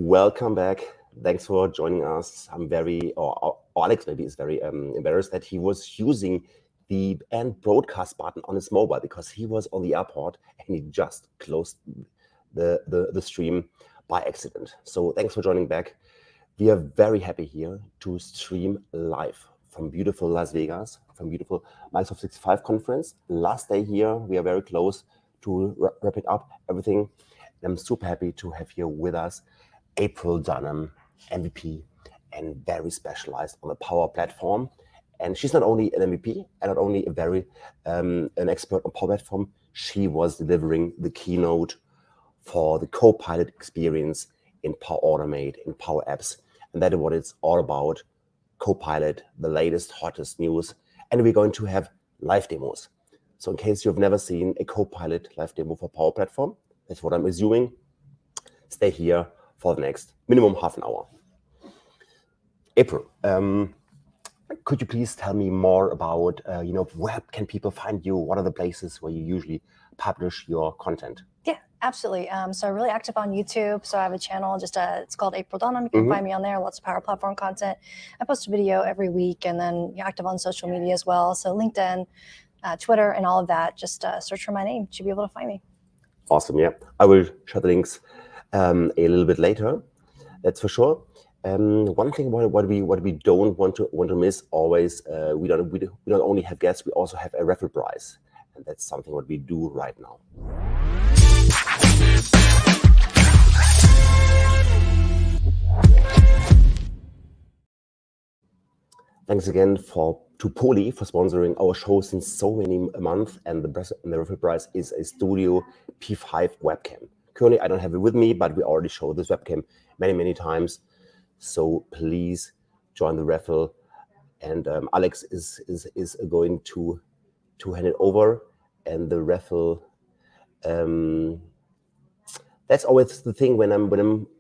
Welcome back. Thanks for joining us. I'm very, or Alex maybe is very embarrassed that he was using the end broadcast button on his mobile because he was on the airport and he just closed the stream by accident. So thanks for joining back. We are very happy here to stream live from beautiful Las Vegas, from beautiful Microsoft 365 conference. Last day here, we are very close to wrapping up everything. I'm super happy to have here with us April Dunnam, MVP, and very specialized on the Power Platform. And she's not only an MVP and not only an expert on Power Platform, she was delivering the keynote for the Copilot experience in Power Automate, in Power Apps. And that is what it's all about, Copilot, the latest, hottest news. And we're going to have live demos. So in case you've never seen a Copilot live demo for Power Platform, that's what I'm assuming, stay here for the next minimum half an hour. April, could you please tell me more about, where can people find you? What are the places where you usually publish your content? Yeah, absolutely. So I'm really active on YouTube. So I have a channel, it's called April Dunnam. You can find me on there, lots of Power Platform content. I post a video every week and then active on social media as well. So LinkedIn, Twitter, and all of that. Just search for my name. You should be able to find me. Awesome, yeah. I will share the links a little bit later, that's for sure. One thing what we don't want to miss always, we don't only have guests, we also have a raffle prize, and that's something what we do right now. Thanks again to Poly for sponsoring our show since so many months, and the raffle prize is a Studio P5 webcam. Currently, I don't have it with me, but we already showed this webcam many times. So please join the raffle, and Alex is going to hand it over. And the raffle, that's always the thing when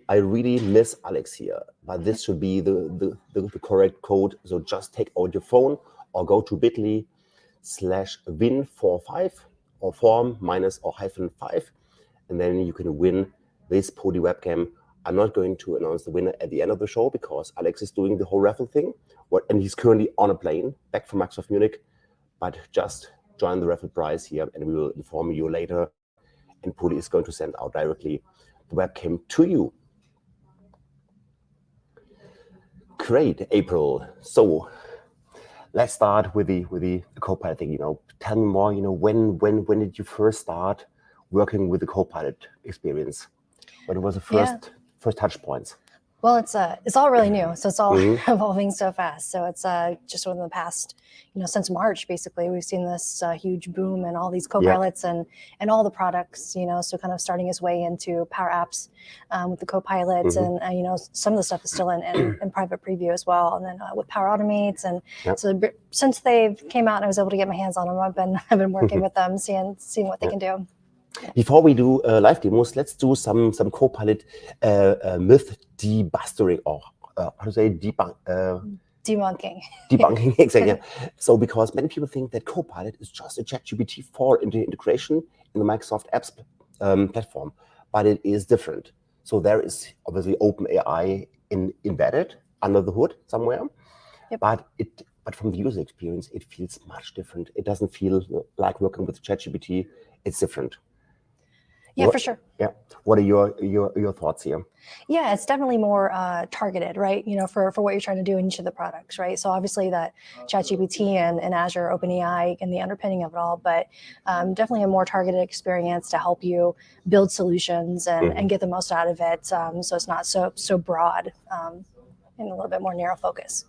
I really miss Alex here. But this should be the correct code. So just take out your phone or go to bit.ly/win45 or form -5, and then you can win this Poly webcam. I'm not going to announce the winner at the end of the show because Alex is doing the whole raffle thing, and he's currently on a plane back from Microsoft Munich. But just join the raffle prize here, and we will inform you later. And Poly is going to send out directly the webcam to you. Great, April. So let's start with the Copilot thing. Tell me more. When did you first start working with the Copilot experience? What was the first touch points? Well, it's all really new, so it's all evolving so fast. So it's just within the past, since March, basically, we've seen this huge boom in all these Copilots and all the products. So kind of starting its way into Power Apps with the Copilots, and some of the stuff is still in private preview as well. And then with Power Automates, and so since they came out and I was able to get my hands on them, I've been working with them, seeing what they can do. Before we do live demos, let's do some Copilot myth debustering, or how to say debunking. Debunking, exactly. Yeah. So because many people think that Copilot is just a ChatGPT 4 integration in the Microsoft Apps platform, but it is different. So there is obviously OpenAI embedded under the hood somewhere, but from the user experience, it feels much different. It doesn't feel like working with ChatGPT. It's different. Yeah, for sure. Yeah. What are your thoughts here? Yeah, it's definitely more targeted, right? For what you're trying to do in each of the products, right? So obviously that ChatGPT and Azure, OpenAI, and the underpinning of it all, but definitely a more targeted experience to help you build solutions and get the most out of it. So it's not so broad and a little bit more narrow focus.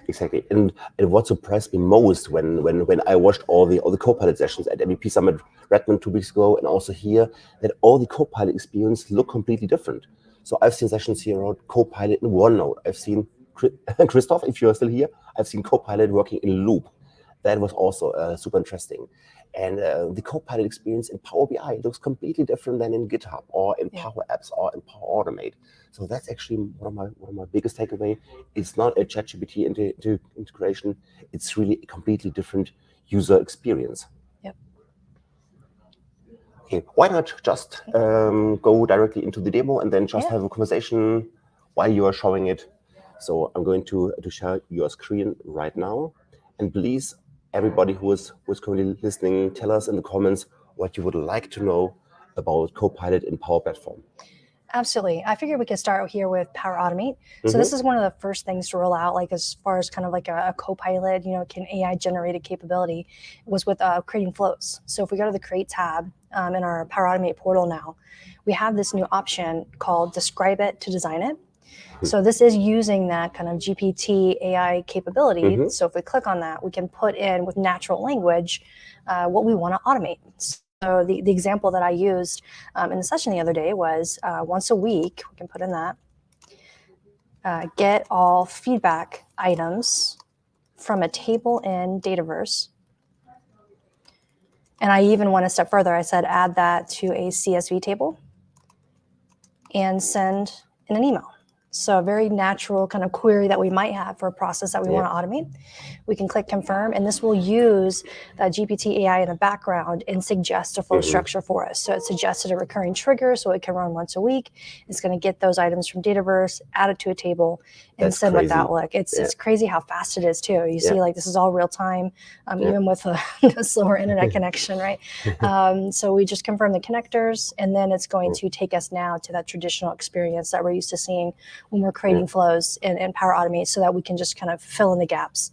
Exactly, and what surprised me most when I watched all the Copilot sessions at MVP Summit Redmond 2 weeks ago, and also here, that all the Copilot experience look completely different. So I've seen sessions here about Copilot in OneNote. I've seen Christoph, if you're still here, I've seen Copilot working in Loop. That was also super interesting. And the Copilot experience in Power BI looks completely different than in GitHub or in Power Apps or in Power Automate. So that's actually one of my biggest takeaway. It's not a ChatGPT integration. It's really a completely different user experience. Yep. Okay, why not just go directly into the demo and then just have a conversation while you are showing it. So I'm going to share your screen right now. And please, everybody who's currently listening, tell us in the comments what you would like to know about Copilot in Power Platform. Absolutely. I figured we could start here with Power Automate. So this is one of the first things to roll out, like as far as kind of like a Copilot, can AI generated capability, was with creating flows. So if we go to the Create tab in our Power Automate portal now, we have this new option called Describe It to Design It. So this is using that kind of GPT AI capability. So if we click on that, we can put in with natural language what we want to automate. So the example that I used in the session the other day was once a week, we can put in that, get all feedback items from a table in Dataverse. And I even went a step further. I said, add that to a CSV table and send in an email. So a very natural kind of query that we might have for a process that we want to automate. We can click confirm, and this will use that GPT AI in the background and suggest a flow structure for us. So it suggested a recurring trigger, so it can run once a week. It's going to get those items from Dataverse, add it to a table, and send with that look. It's crazy how fast it is too. You see, like this is all real time, even with a slower internet connection, right? So we just confirm the connectors, and then it's going to take us now to that traditional experience that we're used to seeing when we're creating flows in Power Automate, so that we can just kind of fill in the gaps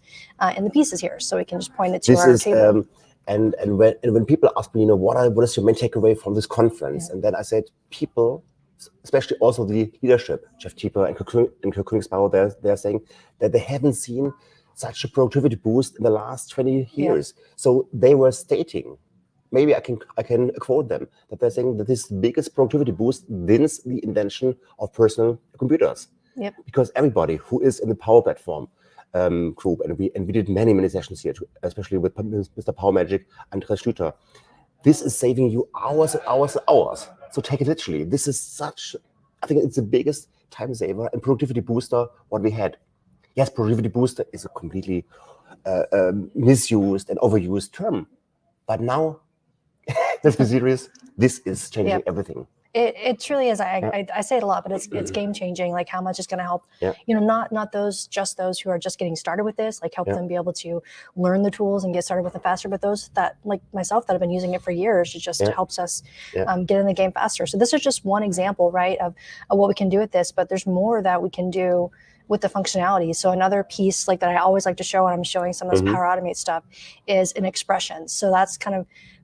in the pieces here. So we can just point it to our table. And when people ask me, what is your main takeaway from this conference? And then I said, people, especially also the leadership, Jeff Teeper and Königsbauer, they're saying that they haven't seen such a productivity boost in the last 20 years. So they were stating, maybe I can quote them, that they're saying that this biggest productivity boost since the invention of personal computers. Because everybody who is in the Power Platform group, and we did many sessions here, especially with Mr. Power Magic, Andreas Schlüter, this is saving you hours and hours and hours. So take it literally. This is I think it's the biggest time saver and productivity booster what we had. Yes, productivity booster is a completely misused and overused term. But now, let's be serious, this is changing everything. It truly is. I say it a lot, but it's game changing. Like how much it's going to help. Not those who are just getting started with this. Like help them be able to learn the tools and get started with it faster. But those that, like myself, that have been using it for years, it just helps us get in the game faster. So this is just one example, right, of what we can do with this. But there's more that we can do with the functionality. So another piece like that I always like to show when I'm showing some of this Power Automate stuff is an expression. So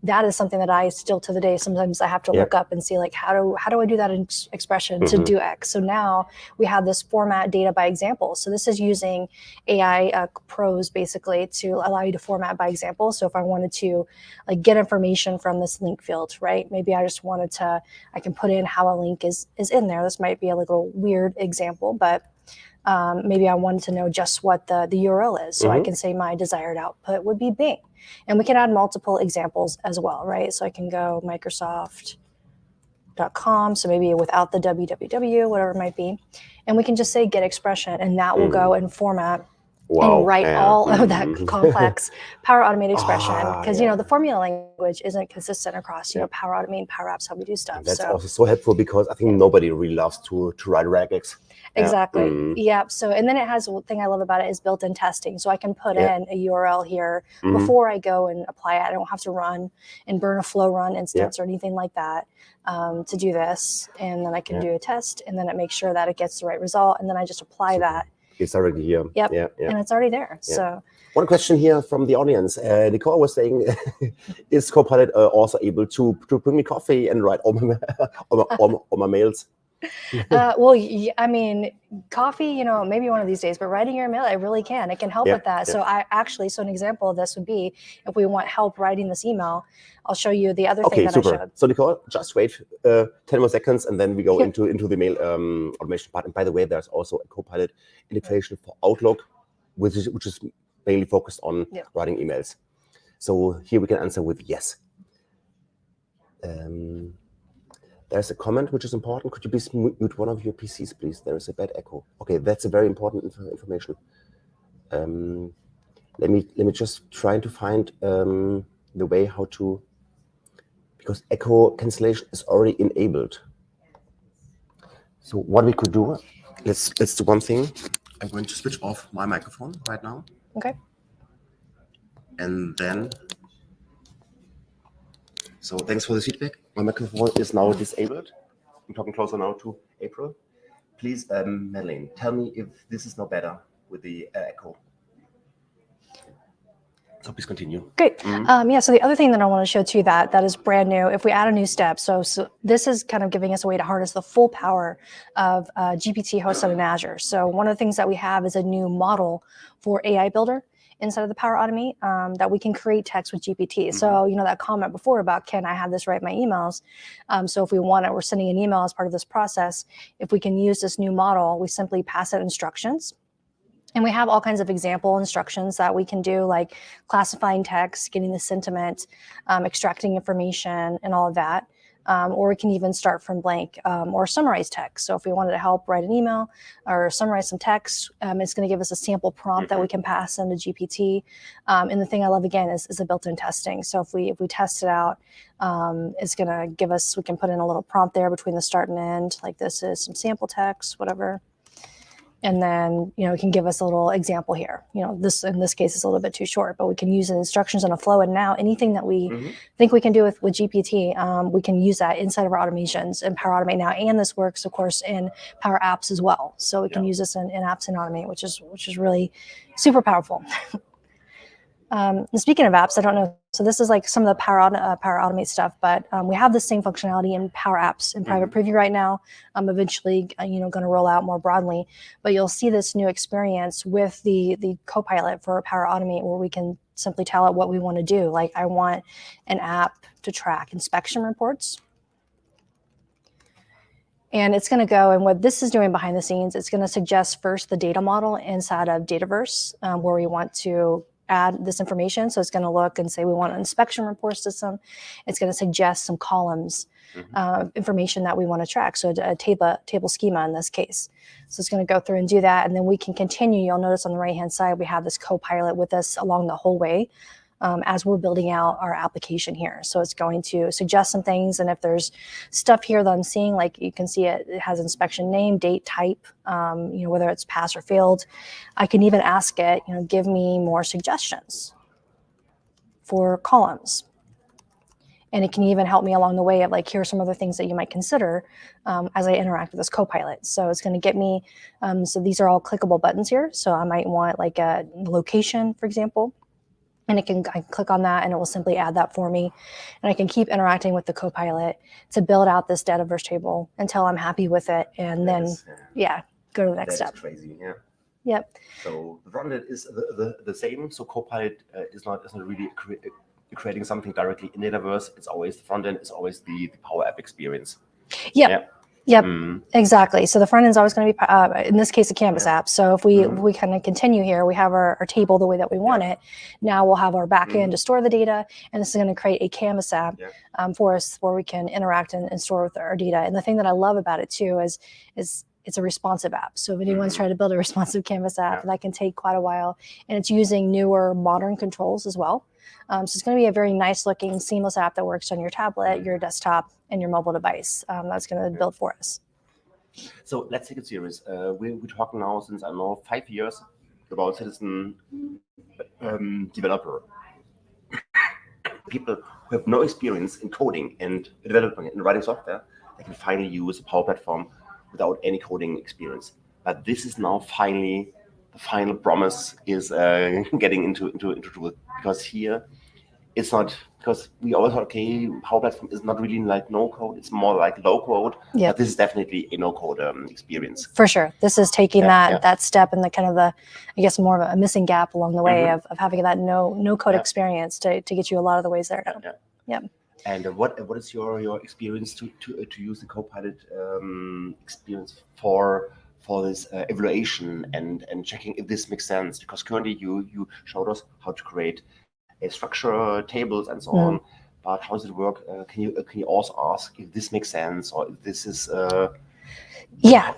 that is something that I still to the day, sometimes I have to look up and see like, how do I do that in expression to do X? So now we have this format data by example. So this is using AI pros basically to allow you to format by example. So if I wanted to like get information from this link field, right? Maybe I just wanted to, I can put in how a link is in there. This might be a little weird example, but maybe I wanted to know just what the URL is. So I can say my desired output would be Bing. And we can add multiple examples as well, right? So I can go Microsoft.com, so maybe without the www, whatever it might be. And we can just say get expression, and that will go and format and write all of that complex Power Automate expression. Because, the formula language isn't consistent across, Power Automate and Power Apps, how we do stuff. And that's also so helpful because I think nobody really loves to write regex. Exactly. So, and then it has one thing I love about it is built-in testing. So I can put in a URL here before I go and apply it. I don't have to run and burn a flow run instance or anything like that to do this. And then I can do a test, and then it makes sure that it gets the right result. And then I just apply that. It's already here. And it's already there. So one question here from the audience. Nicole was saying, is Copilot also able to bring me coffee and write all my mails? Well, I mean, coffee, maybe one of these days, but writing your email, it really can. It can help with that. So so an example of this would be if we want help writing this email, I'll show you the other thing that I showed. So Nicole, just wait 10 more seconds and then we go into the mail automation part. And by the way, there's also a Copilot integration for Outlook, which is mainly focused on writing emails. So here we can answer with yes. There's a comment which is important. Could you please mute one of your PCs, please? There is a bad echo. Okay, that's a very important information. Let me just try to find the way how to, because echo cancellation is already enabled. So what we could do, let's do one thing. I'm going to switch off my microphone right now. Okay. And then, so thanks for the feedback. My microphone is now disabled. I'm talking closer now to April. Please, Madeleine, tell me if this is no better with the echo. So please continue. Great. Yeah, so the other thing that I want to show to you that is brand new, if we add a new step, so this is kind of giving us a way to harness the full power of GPT hosted in Azure. So one of the things that we have is a new model for AI Builder inside of the Power Automate that we can create text with GPT. So, you know, that comment before about, can I have this write my emails? So if we want it, we're sending an email as part of this process. If we can use this new model, we simply pass it instructions. And we have all kinds of example instructions that we can do, like classifying text, getting the sentiment, extracting information, and all of that. Or we can even start from blank or summarize text. So if we wanted to help write an email or summarize some text, it's going to give us a sample prompt that we can pass into GPT. And the thing I love, again, is the built-in testing. So if we test it out, it's going to give us, we can put in a little prompt there between the start and end, like this is some sample text, whatever. And then, you know, it can give us a little example here. You know, this in this case is a little bit too short, but we can use the instructions in a flow. And now anything that we think we can do with GPT, we can use that inside of our automations in Power Automate now. And this works, of course, in Power Apps as well. So we can use this in apps and Automate, which is really super powerful. And speaking of apps, I don't know. So this is like some of the Power Automate stuff, but we have the same functionality in Power Apps in private preview right now. I'm eventually, you know, going to roll out more broadly. But you'll see this new experience with the Copilot for Power Automate, where we can simply tell it what we want to do. Like I want an app to track inspection reports. And it's going to go, and what this is doing behind the scenes, it's going to suggest first the data model inside of Dataverse, where we want to add this information. So it's going to look and say we want an inspection report system. It's going to suggest some columns, information that we want to track. So a table schema in this case. So it's going to go through and do that. And then we can continue. You'll notice on the right-hand side, we have this Copilot with us along the whole way as we're building out our application here. So it's going to suggest some things. And if there's stuff here that I'm seeing, like you can see it has inspection name, date, type, you know, whether it's passed or failed. I can even ask it, you know, give me more suggestions for columns. And it can even help me along the way of like, here are some other things that you might consider as I interact with this Copilot. So it's going to get me, so these are all clickable buttons here. So I might want like a location, for example. And I can click on that and it will simply add that for me. And I can keep interacting with the Copilot to build out this Dataverse table until I'm happy with it. And then, go to the next step. That's crazy, yeah. Yep. So the front end is the same. So Copilot is not really creating something directly in Dataverse. It's always the front end is always the Power App experience. Yep, exactly. So the front end is always going to be, in this case, a Canvas app. So if we kind of continue here, we have our table the way that we want it. Now we'll have our back end to store the data, and this is going to create a Canvas app for us where we can interact and store with our data. And the thing that I love about it too is it's a responsive app. So if anyone's trying to build a responsive Canvas app, that can take quite a while. And it's using newer modern controls as well. So it's going to be a very nice looking, seamless app that works on your tablet, your desktop, and your mobile device. That's going to build for us. So let's take it serious. We're talking now since, I don't know, 5 years about citizen developer. People who have no experience in coding and developing and writing software, they can finally use a Power Platform without any coding experience. But this is now finally the final promise is getting into truth, because here it's not, because we always thought, okay, Power Platform is not really like no code, it's more like low code. But this is definitely a no code experience. For sure. This is taking that step and the kind of the, I guess, more of a missing gap along the way of having that no code experience to get you a lot of the ways there. And what is your experience to use the Copilot experience for this evaluation and checking if this makes sense? Because currently you showed us how to create a structure, tables, and so on. But how does it work? Can you also ask if this makes sense or if this is Yeah.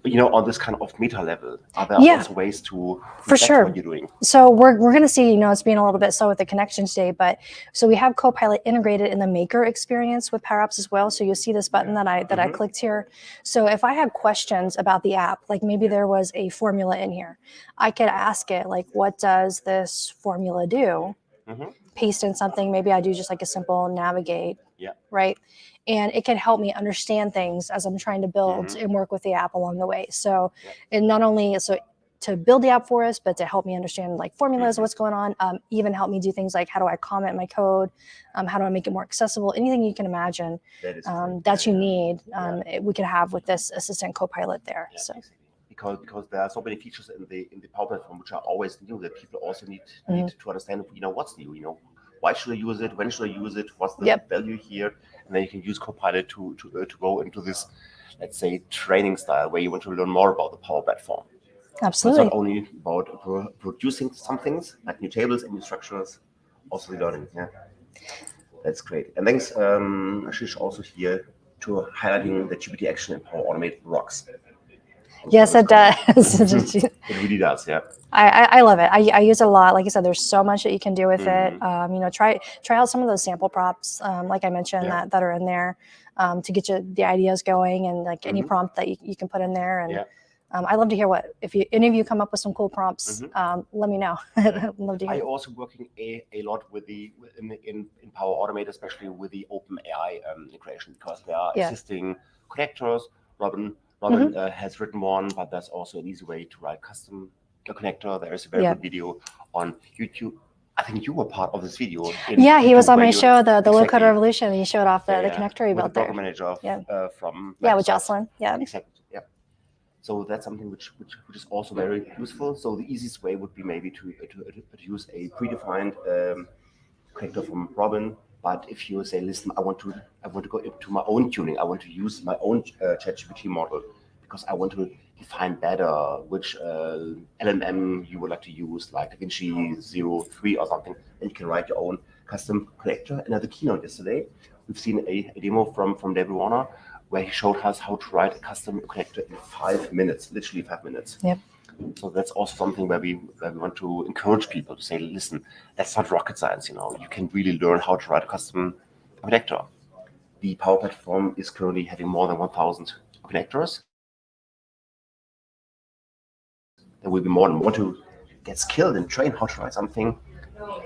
On this kind of meta level, are there also ways to for sure what you're doing? So we're going to see, it's being a little bit slow with the connection today, but so we have Copilot integrated in the Maker experience with Power Apps as well. So you'll see this button that I clicked here. So if I had questions about the app, like maybe there was a formula in here, I could ask it like, what does this formula do? Paste in something. Maybe I do just like a simple navigate. Right. And it can help me understand things as I'm trying to build and work with the app along the way. So it not only to build the app for us, but to help me understand like formulas, what's going on, even help me do things like how do I comment my code, how do I make it more accessible, anything you can imagine that you need, we can have with this assistant Copilot there. So. Because there are so many features in the Power Platform which are always new that people also need to understand, what's new, why should I use it, when should I use it, what's the value here, and then you can use Copilot to go into this, let's say, training style where you want to learn more about the Power Platform. Absolutely. So it's not only about producing some things like new tables and new structures, also the learning. Yeah, that's great. And thanks, Ashish, also here to highlighting the GPT action in Power Automate rocks. Yes, it does. It really does, yeah. I love it. I use it a lot. Like I said, there's so much that you can do with it. Try out some of those sample prompts, like I mentioned, that are in there to get you the ideas going, and like any prompt that you can put in there. And I love to hear if any of you come up with some cool prompts, let me know. I'd love to hear. I also working a lot with in Power Automate, especially with the OpenAI integration, because there are existing connectors. Robin has written one, but there's also an easy way to write custom connector. There is a very good video on YouTube. I think you were part of this video. He was on my show, the Low Code Revolution. He showed off the connector he built there. The program manager from with Jocelyn. Yeah, exactly. Yeah. So that's something which is also very useful. So the easiest way would be maybe to use a predefined connector from Robin. But if you say, listen, I want to go into my own tuning. I want to use my own ChatGPT model because I want to define better which LLM you would like to use, like DaVinci 03 or something. And you can write your own custom connector. And at the keynote yesterday, we've seen a demo from David Warner where he showed us how to write a custom connector in 5 minutes, literally 5 minutes. Yep. So that's also something where we want to encourage people to say, listen, that's not rocket science. You can really learn how to write a custom connector. The Power Platform is currently having more than 1,000 connectors. There will be more and more to get skilled and train how to write something.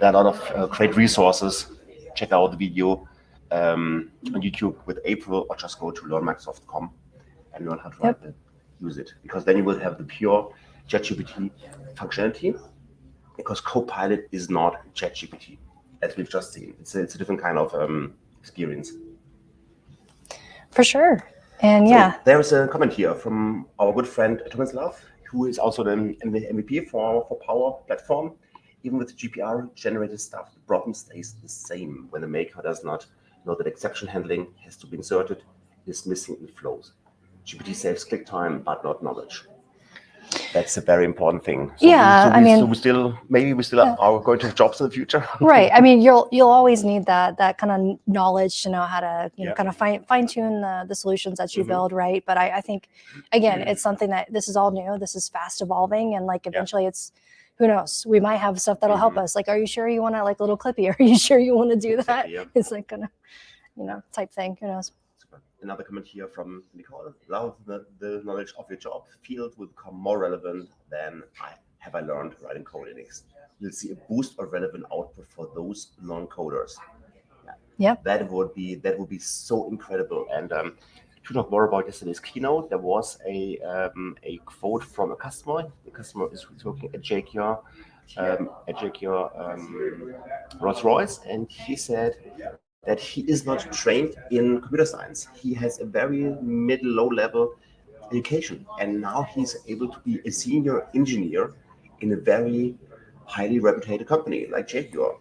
There are a lot of great resources. Check out the video on YouTube with April, or just go to learnmicrosoft.com and learn how to write it, use it. Because then you will have the pure ChatGPT functionality, because Copilot is not ChatGPT, as we've just seen. It's a different kind of experience. For sure. And so there is a comment here from our good friend Thomas Love, who is also the MVP for Power Platform. Even with GPR generated stuff, the problem stays the same when the maker does not know that exception handling has to be inserted, is missing in flows. GPT saves click time, but not knowledge. That's a very important thing. So we still are going to have jobs in the future. Right. I mean, you'll always need that kind of knowledge to know how to kind of fine tune the solutions that you build, right? But I think again, it's something that this is all new. This is fast evolving, and like eventually, it's who knows? We might have stuff that'll help us. Like, are you sure you want to like little Clippy? Are you sure you want to do that? It's like kind of type thing. Who knows? Another comment here from Nicole. Love the knowledge of your job field will become more relevant than I learned writing code in Linux. You'll see a boost of relevant output for those non-coders. Yeah. That would be so incredible. And to talk more about yesterday's keynote, there was a quote from a customer. The customer is working at JKR Rolls-Royce, and he said that he is not trained in computer science. He has a very low level education, and now he's able to be a senior engineer in a very highly reputed company like JKR.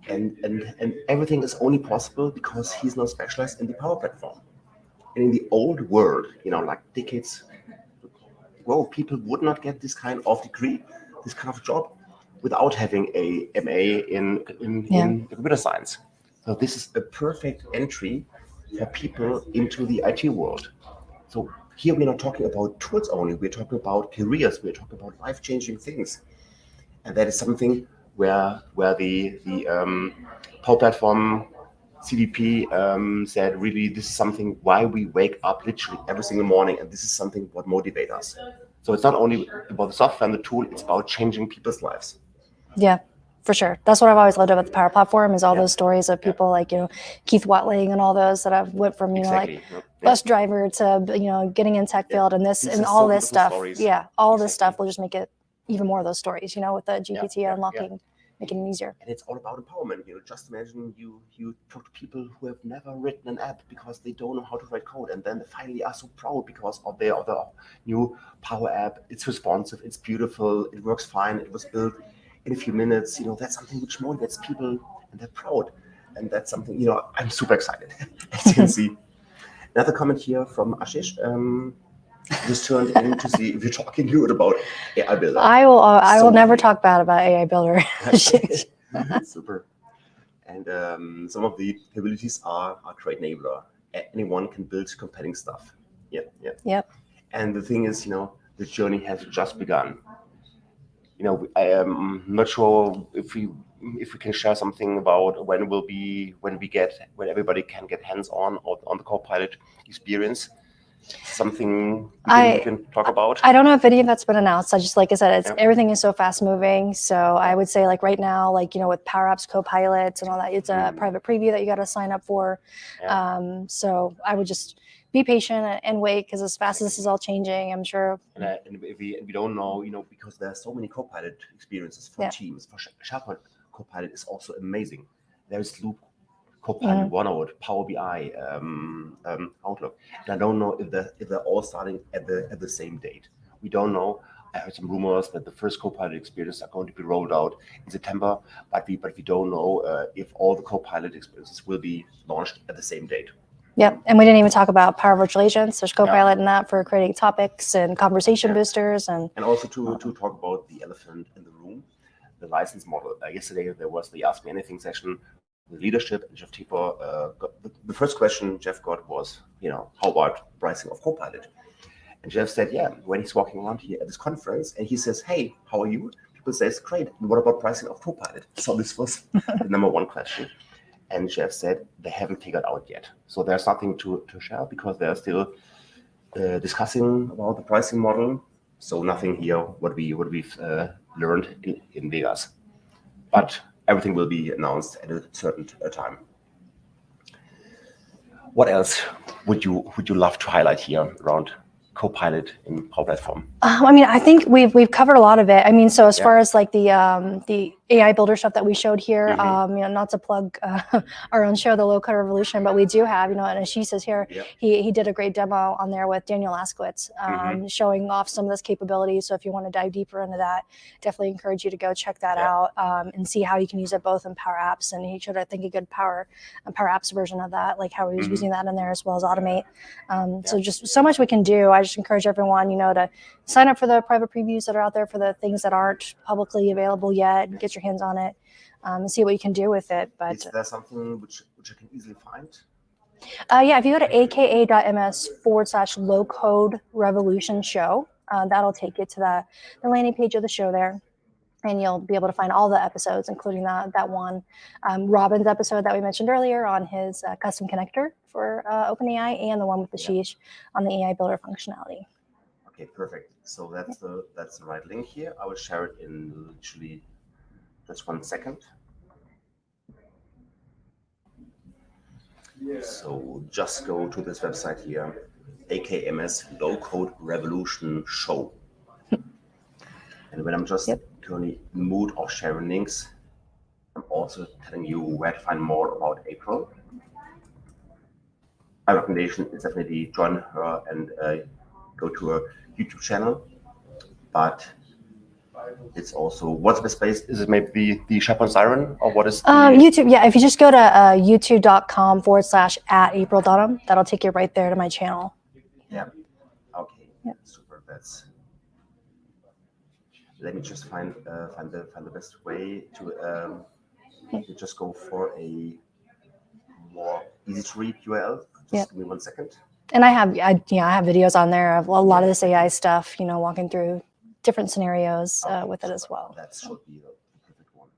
And everything is only possible because he's not specialized in the Power Platform. And in the old world, like decades ago, people would not get this kind of degree, this kind of job, without having a MA in computer science. So this is a perfect entry for people into the IT world. So here we're not talking about tools only. We're talking about careers. We're talking about life-changing things, and that is something where the Power Platform CDP said really this is something why we wake up literally every single morning, and this is something what motivates us. So it's not only about the software and the tool; it's about changing people's lives. Yeah, for sure. That's what I've always loved about the Power Platform is all those stories of people like, Keith Watling and all those that have went from, like bus driver to, getting in tech field and this and all this stuff. Stories. Yeah, all this stuff will just make it even more of those stories, with the GPT unlocking, making it easier. And it's all about empowerment. Just imagine you talk to people who have never written an app because they don't know how to write code, and then they finally are so proud because of their new Power App. It's responsive, it's beautiful, it works fine, it was built in a few minutes. That's something which motivates people, and they're proud. And that's something, I'm super excited. As you can see. Another comment here from Ashish. Just turned in to see if you're talking good about AI Builder. I will never talk bad about AI Builder. Super. And some of the capabilities are great enabler. Anyone can build compelling stuff. Yep. And the thing is, the journey has just begun. I am not sure if we can share something about when everybody can get hands-on on the Copilot experience. Something we can talk about. I don't know if any of that's been announced. Like I said, everything is so fast moving. So I would say right now, with Power Apps Copilot and all that, it's a private preview that you got to sign up for. So I would just be patient and wait, because as fast as this is all changing, I'm sure. And we don't know, because there are so many Copilot experiences for teams. For SharePoint, Copilot is also amazing. There is Loop Copilot, OneNote, Power BI, Outlook. And I don't know if they're all starting at the same date. We don't know. I heard some rumors that the first Copilot experiences are going to be rolled out in September, but we don't know if all the Copilot experiences will be launched at the same date. Yep, and we didn't even talk about Power Virtual Agents. There's Copilot in that for creating topics and conversation boosters, and also to talk about the elephant in the room, the license model. Yesterday there was the Ask Me Anything session. The leadership, and Jeff Teeper got the first question Jeff got was, how about pricing of Copilot? And Jeff said, when he's walking around here at this conference and he says, hey, how are you? People say, great. And what about pricing of Copilot? So this was the number one question. And Jeff said they haven't figured out yet. So there's nothing to share because they're still discussing about the pricing model. So nothing here what we've learned in Vegas. But everything will be announced at a certain time. What else would you love to highlight here around Copilot in Power Platform? I think we've covered a lot of it. So as far as the AI Builder stuff that we showed here, not to plug our own show, the Low Code Revolution, but we do have, and Ashish says here, he did a great demo on there with Daniel Askowitz, showing off some of this capability. So if you want to dive deeper into that, definitely encourage you to go check that out and see how you can use it both in Power Apps. And he showed, I think, a good Power Apps version of that, like how he was using that in there as well as Automate. So just so much we can do. I just encourage everyone, to sign up for the private previews that are out there for the things that aren't publicly available yet, and get your hands on it and see what you can do with it. But is there something which I can easily find? If you go to aka.ms/low code revolution show, that'll take you to the landing page of the show there. And you'll be able to find all the episodes, including that one Robin's episode that we mentioned earlier on his custom connector for OpenAI, and the one with the Ashish on the AI Builder functionality. Okay, perfect. So that's the right link here. I will share it in literally just 1 second. So just go to this website here, AKMS Low Code Revolution Show. And when I'm just currently in the mood of sharing links, I'm also telling you where to find more about April. My recommendation is definitely join her and go to her YouTube channel. But it's also, what's the best place? Is it maybe the SharePoint Siren, or what is the... YouTube, if you just go to youtube.com/@April Dunnam, that'll take you right there to my channel. Okay, super. Let me just find the best way to just go for a more easy to read URL. Just give me 1 second. And I have videos on there of a lot of this AI stuff, walking through different scenarios with it as well. That should be the perfect one.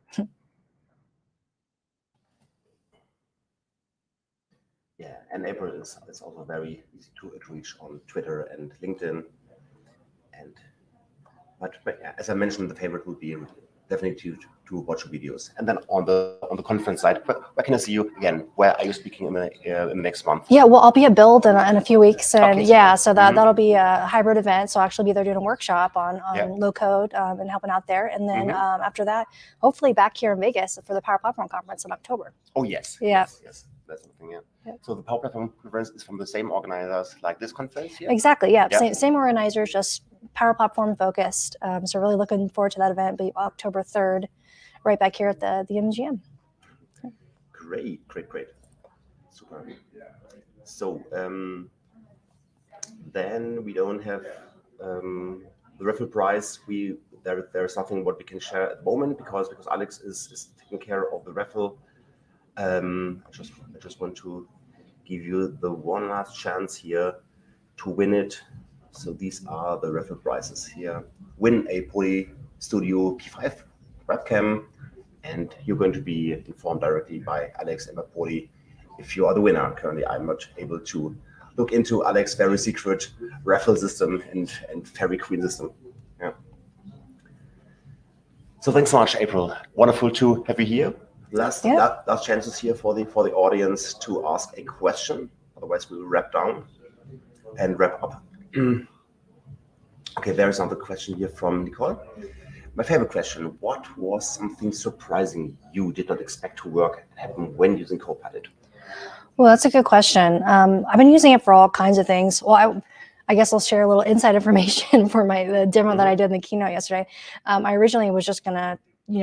Yeah, and April is also very easy to reach on Twitter and LinkedIn. But yeah, as I mentioned, the favorite would be definitely to watch your videos. And then on the conference side, where can I see you again? Where are you speaking in the next month? Yeah, well, I'll be at Build in a few weeks, and so that'll be a hybrid event. So I'll actually be there doing a workshop on low code and helping out there. And then after that, hopefully back here in Vegas for the Power Platform Conference in October. Oh yes, yes, that's something. Yeah. So the Power Platform Conference is from the same organizers like this conference here. Exactly. Yeah. Same organizers, just Power Platform focused. So really looking forward to that event. Be October 3rd, right back here at the MGM. Great. Super. So then we don't have the raffle prize. There's nothing what we can share at the moment because Alex is taking care of the raffle. I just want to give you the one last chance here to win it. So these are the raffle prizes here. Win a Poly Studio P5 webcam, and you're going to be informed directly by Alex and by Poly if you are the winner. Currently, I'm not able to look into Alex's very secret raffle system and Fairy Queen system. Yeah. So thanks so much, April. Wonderful to have you here. Last chances here for the audience to ask a question. Otherwise, we will wrap up. Okay, there is another question here from Nicole. My favorite question: what was something surprising you did not expect to work and happen when using Copilot? Well, that's a good question. I've been using it for all kinds of things. Well, I guess I'll share a little inside information for the demo that I did in the keynote yesterday. I originally was just gonna,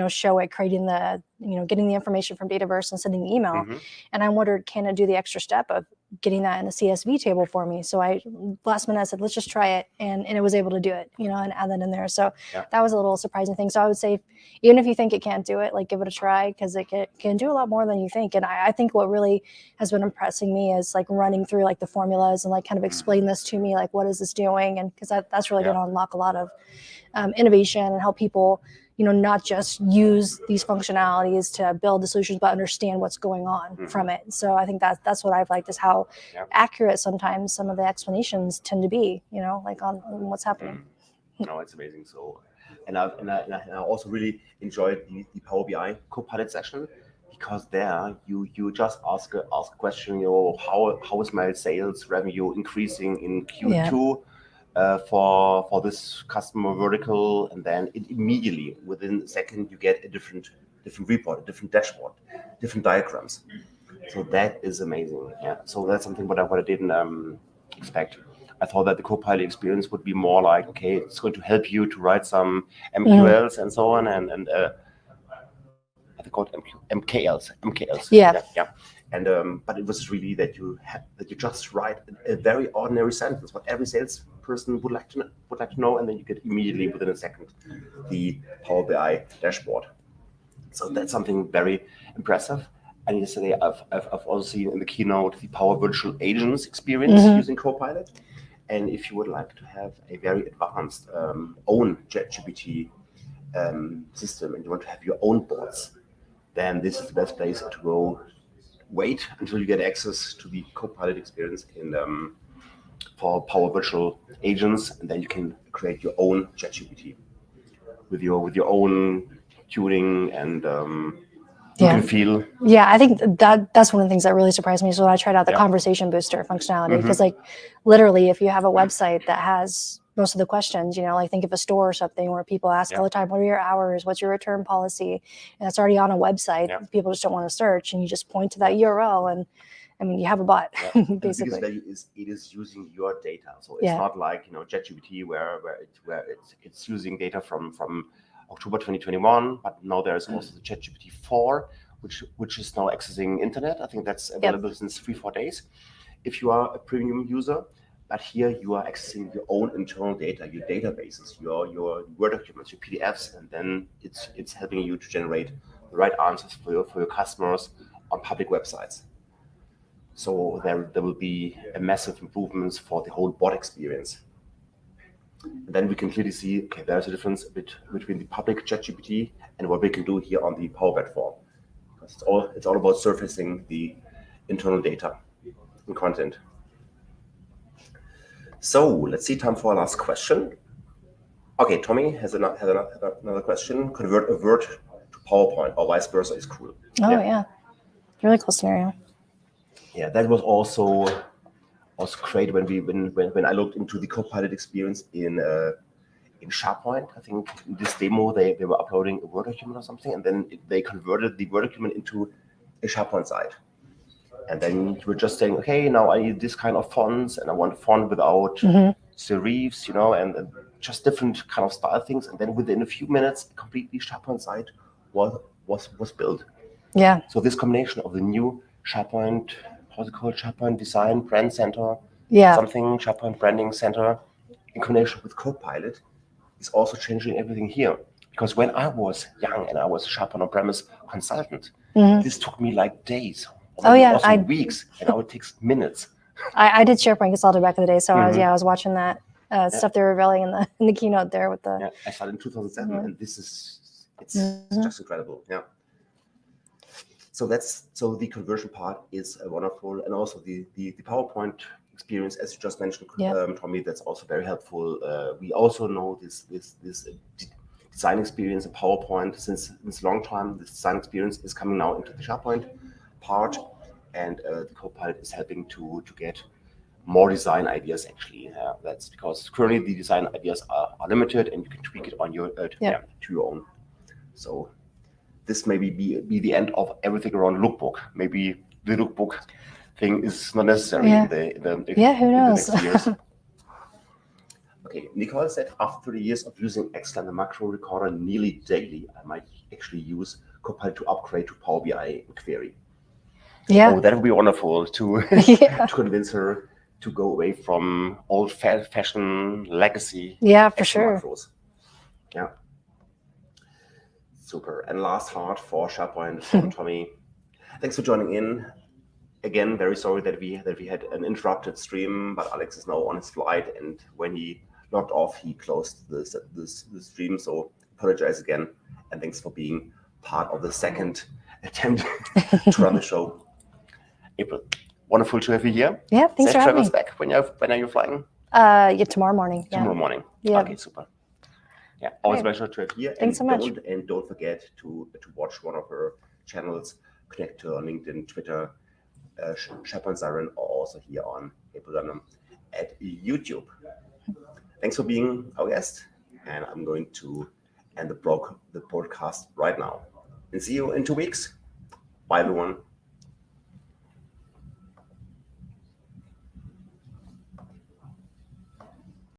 show it creating the, getting the information from Dataverse and sending the email. And I wondered, can it do the extra step of getting that in a CSV table for me? So last minute I said, let's just try it. And it was able to do it, and add that in there. So that was a little surprising thing. So I would say, even if you think it can't do it, like give it a try, because it can do a lot more than you think. And I think what really has been impressing me is like running through like the formulas and like kind of explain this to me, like what is this doing? And because that's really going to unlock a lot of innovation and help people, not just use these functionalities to build the solutions, but understand what's going on from it. So I think that's what I've liked, is how accurate sometimes some of the explanations tend to be, like on what's happening. No, it's amazing. So, and I also really enjoyed the Power BI Copilot session, because there you just ask a question, how is my sales revenue increasing in Q2? For this customer vertical, and then immediately within a second you get a different report, a different dashboard, different diagrams. So that is amazing. Yeah. So that's something what I didn't expect. I thought that the Copilot experience would be more like, okay, it's going to help you to write some MQLs and so on, and I think called MKLs. Yeah. And but it was really that you just write a very ordinary sentence, what every salesperson would like to know, and then you get immediately within a second the Power BI dashboard. So that's something very impressive. And yesterday I've also seen in the keynote the Power Virtual Agents experience using Copilot. And if you would like to have a very advanced own ChatGPT system, and you want to have your own bots, then this is the best place to go. Wait until you get access to the Copilot experience for Power Virtual Agents, and then you can create your own ChatGPT with your own tuning and look and feel. Yeah, I think that's one of the things that really surprised me. So when I tried out the conversation booster functionality, because like literally, if you have a website that has most of the questions, like think of a store or something where people ask all the time, what are your hours? What's your return policy? And it's already on a website. People just don't want to search, and you just point to that URL, and I mean, you have a bot, basically. The biggest value is it is using your data. So it's not like ChatGPT where it's using data from October 2021, but now there's also the ChatGPT 4, which is now accessing internet. I think that's available since 3-4 days. If you are a premium user. But here you are accessing your own internal data, your databases, your Word documents, your PDFs, and then it's helping you to generate the right answers for your customers on public websites. So there will be a massive improvements for the whole bot experience. And then we can clearly see, okay, there's a difference between the public ChatGPT and what we can do here on the Power Platform. It's all about surfacing the internal data and content. So let's see, time for our last question. Okay, Tommy has another question. Convert a Word to PowerPoint or vice versa is cool. Oh yeah. Really cool scenario. Yeah, that was also great when I looked into the Copilot experience in SharePoint. I think in this demo they were uploading a Word document or something, and then they converted the Word document into a SharePoint site. And then you were just saying, okay, now I need this kind of fonts, and I want a font without serifs, and just different kind of style things. And then within a few minutes, a completely SharePoint site was built. Yeah. So this combination of the new SharePoint, how's it called, SharePoint Design Brand Center, something, SharePoint Branding Center, in combination with Copilot, is also changing everything here. Because when I was young and I was a SharePoint on-premise consultant, this took me like days. Also weeks, and now it takes minutes. I did SharePoint Consultant back in the day, so I was watching that stuff they were revealing in the keynote there with the. Yeah, I started in 2007, and it's just incredible. Yeah. So the conversion part is wonderful, and also the PowerPoint experience, as you just mentioned, Tommy, that's also very helpful. We also know this design experience in PowerPoint since a long time. This design experience is coming now into the SharePoint part, and the Copilot is helping to get more design ideas actually. That's because currently the design ideas are limited, and you can tweak it on your to your own. So this maybe be the end of everything around lookbook. Maybe the lookbook thing is not necessary in who knows? the next years. Okay, Nicole said, after 30 years of using Excel and the macro recorder nearly daily, I might actually use Copilot to upgrade to Power BI and Query. Yeah. Oh, that would be wonderful to to convince her to go away from old-fashioned legacy. Yeah, for sure. Macros. Yeah. Super. And last part for SharePoint from Tommy. Thanks for joining in. Again, very sorry that we had an interrupted stream, but Alex is now on his flight, and when he logged off, he closed the stream. So apologize again, and thanks for being part of the second attempt to run the show. April, wonderful to have you here. Yeah, thanks for having me. Back. When are you flying? Tomorrow morning. Tomorrow morning. Yeah. Okay, super. Yeah, always a pleasure to have you here. Thanks so much. Don't forget to watch one of her channels. Connect to LinkedIn, Twitter, SharePoint Siren, or also here on April Dunnam at YouTube. Thanks for being our guest, and I'm going to end the broadcast right now. And see you in 2 weeks. Bye, everyone.